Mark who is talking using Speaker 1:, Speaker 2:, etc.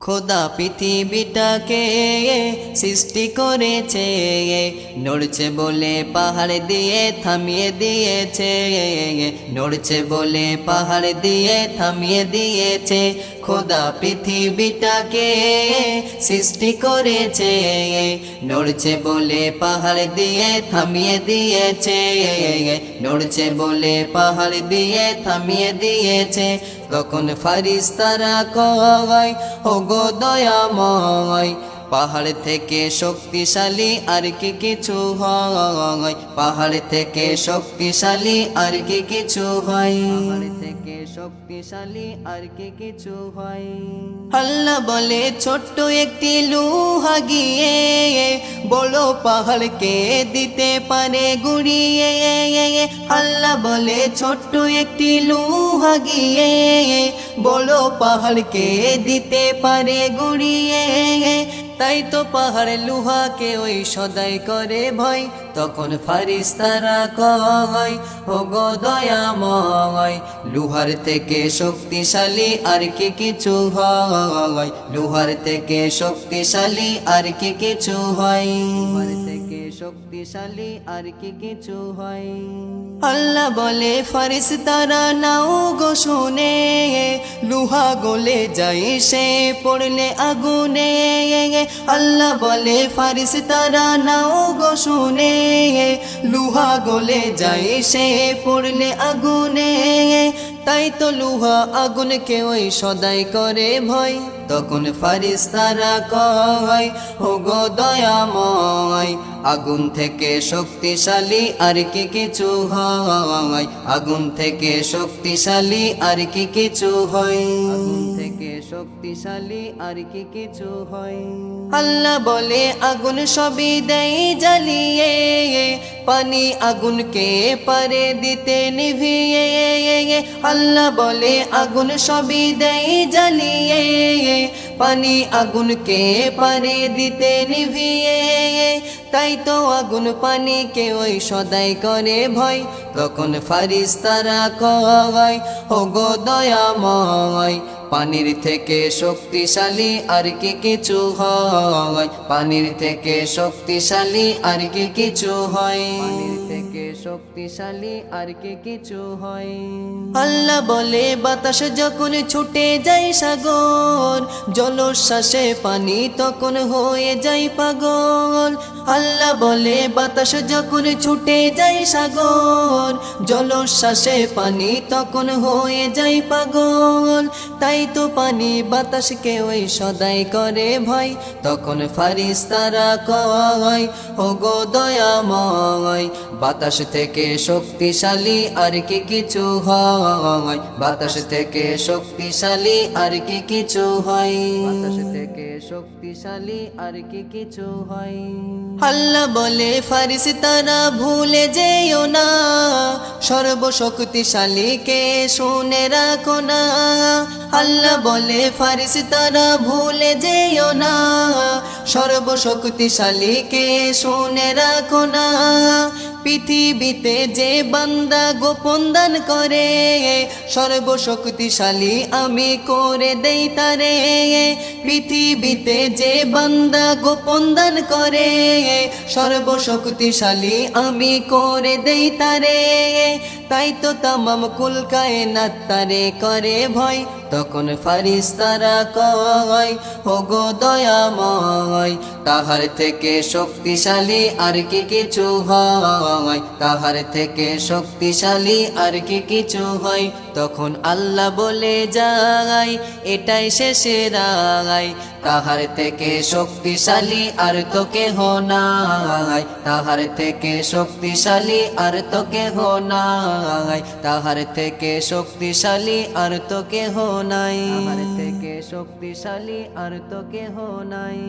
Speaker 1: খোদা পৃথিবীটাকে সৃষ্টি করেছে, নড়ছে বলে পাহাড় দিয়ে থামিয়ে দিয়েছে, নড়ছে বলে পাহাড় দিয়ে থামিয়ে দিয়েছে। খোদা পৃথিবীটাকে সৃষ্টি করেছে, নড়ছে বলে পাহাড় দিয়ে থামিয়ে দিয়েছে, নড়ছে বলে পাহাড় দিয়ে থামিয়ে দিয়েছে। তখন ফারিস্তারা কয়, ওগো দয়াময়, পাহাড় থেকে শক্তিশালী আর কি কিছু হয়, পাহাড় থেকে শক্তিশালী আর কি কিছু হয়, পাহাড় থেকে শক্তিশালী আর কি কিছু হয়। আল্লাহ বলে ছোট্ট একটি লোহা গিয়ে বড় পাহাড়কে দিতে পারে গুড়িয়ে। আল্লাহ বলে ছোট্ট একটি লোহা গিয়ে বড় পাহাড়কে দিতে পারে গুড়িয়ে। তাই তো পাহাড় লোহাকে ওই সদাই করে ভয়। তখন ফারিস্তারা কয়, ওগো দয়াময়, লোহার থেকে শক্তিশালী আর কি কিছু হয়, লোহার থেকে শক্তিশালী আর কি কিছু হয়, লোহার থেকে শক্তিশালী আর কি কিছু হয়। আল্লাহ বলে ফারিস্তারা নাও গো শুনে, লোহা গলে যায় সে পড়লে আগুনে। আল্লাহ বলে ফারিস্তারা নাও গো শুনে, লোহা গলে যায় সে পড়লে আগুনে। তাই তো লোহা আগুনকে ওই সদাই করে ভয়। তখন ফারিস্তারা কয়, ওগো দয়াময়, আগুন থেকে শক্তিশালী আর কি কিছু হয়, আগুন থেকে শক্তিশালী আর কি কিছু হয়, আগুন থেকে শক্তিশালী আর কি কিছু হয়। আল্লাহ বলে আগুন সবই দেয় জ্বালিয়ে, পানি আগুনকে পারে দিতে নিভিয়ে। আল্লাহ বলে আগুন সবই দেয় জ্বালিয়ে, পানি আগুনকে পারে দিতে নিভিয়ে। তাই তো আগুন পানিকে ওই সদাই করে ভয়। তখন ফারিস্তারা কয়, ওগো দয়াময়, পানির থেকে শক্তিশালী আর কি কিছু হয়, পানির থেকে শক্তিশালী আর কি কিছু হয়, পানির থেকে শক্তিশালী আর কি কিছু হয়। আল্লাহ বলে বাতাস যখন ছুটে যায় সাগর, জলোচ্ছ্বাসে পানি তখন হয়ে যায় পাগল। আল্লাহ বলে বাতাস যখন ছুটে যায় সাগর, জলোচ্ছ্বাসে পানি তখন হয়ে যায় পাগল। তাই তো পানি বাতাসকে ওই সদাই করে ভয়। তখন ফারিস্তারা কয়, ওগো দয়াময়, বাতাস থেকে শক্তিশালী আর কি কিছু হয়, বাতাস থেকে শক্তিশালী আর কি কিছু হয়, বাতাস থেকে শক্তিশালী আর কি কিছু হয়। আল্লাহ বলে ফারিস্তারা ভুলে যেও না, সর্বশক্তিশালীকে শুনে রাখো না। আল্লাহ বলে ফারিস্তারা ভুলে যেও না, সর্বশক্তিশালীকে শুনে রাখো না। পৃথিবীতে যে বান্দা গোপন দান করে, সর্বশক্তিশালী আমি করে দেই তারে। পৃথিবীতে যে বান্দা গোপন দান করে, সর্বশক্তিশালী আমি করে দেই তারে। তাই তো তামাম কুল কায়নাত তারে করে ভয়। তখন ফারিস্তারা কয়, ওগো দয়াময়, তাহার থেকে শক্তিশালী আর কি কিছু হয়, তাহার থেকে শক্তিশালী আর কি কিছু হয়। তখন আল্লাহ বলে যায়, এটাই শেষের রায়, তাহার থেকে শক্তিশালী আর তো কেহ নাই, তাহার থেকে শক্তিশালী আর তো কেহ নাই, তাহার থেকে শক্তিশালী আর তো কেহ নাই, তাহার থেকে শক্তিশালী আর তো কেহ নাই।